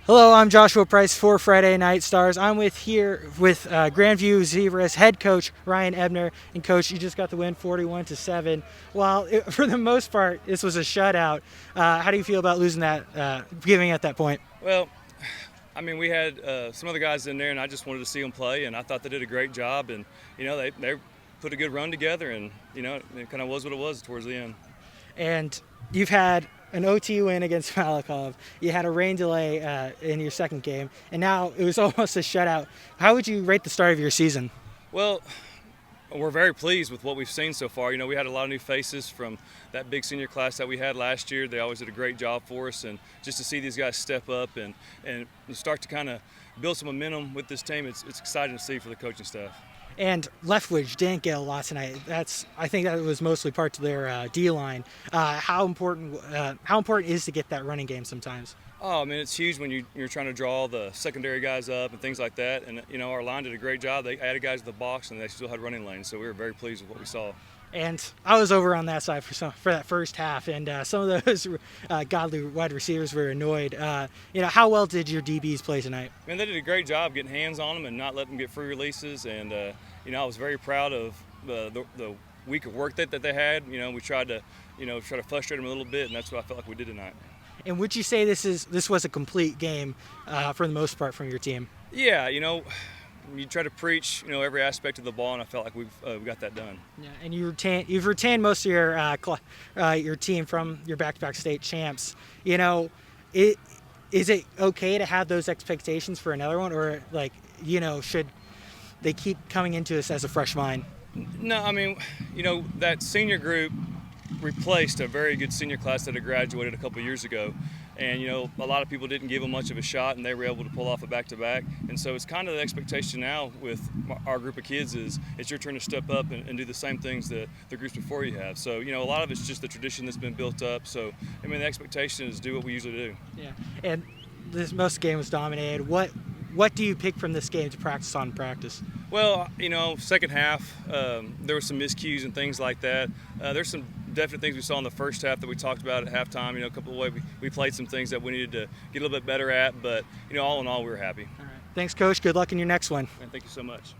Hello, I'm Joshua Price for Friday Night Stars. I'm here with Grandview Zebras head coach Ryan Ebner. And coach, you just got the win 41-7. While for the most part this was a shutout, how do you feel about losing that, giving at that point? Well, I mean, we had some other guys in there, and I just wanted to see them play, and I thought they did a great job. And they put a good run together, and it kind of was what it was towards the end. And you've had an OT win against Malakoff. You had a rain delay in your second game, and now it was almost a shutout. How would you rate the start of your season? Well, we're very pleased with what we've seen so far. We had a lot of new faces from that big senior class that we had last year. They always did a great job for us, and just to see these guys step up and start to kind of build some momentum with this team, it's exciting to see for the coaching staff. And Leftwich didn't get a lot tonight. I think that was mostly part of their D line. How important is to get that running game sometimes? Oh, I mean, it's huge when you're trying to draw the secondary guys up and things like that. And our line did a great job. They added guys to the box, and they still had running lanes. So we were very pleased with what we saw. And I was over on that side for that first half, and some of those Godley wide receivers were annoyed. How well did your DBs play tonight? Man, they did a great job getting hands on them and not letting them get free releases. And I was very proud of the week of work that they had. We tried to frustrate them a little bit, and that's what I felt like we did tonight. And would you say this was a complete game for the most part from your team? Yeah, you try to preach, every aspect of the ball, and I felt like we got that done. Yeah, and you've retained most of your team from your back-to-back state champs. Is it okay to have those expectations for another one, or should they keep coming into this as a fresh mind? No, I mean, that senior group replaced a very good senior class that had graduated a couple of years ago. And, a lot of people didn't give them much of a shot, and they were able to pull off a back-to-back. And so it's kind of the expectation now with our group of kids is it's your turn to step up and do the same things that the groups before you have. So, a lot of it's just the tradition that's been built up. So, I mean, the expectation is do what we usually do. Yeah, and most game was dominated. What do you pick from this game to practice on in practice? Well, second half, there were some miscues and things like that. There's some definite things we saw in the first half that we talked about at halftime. A couple of ways we played some things that we needed to get a little bit better at, but all in all, we were happy. All right. Thanks, Coach. Good luck in your next one. And thank you so much.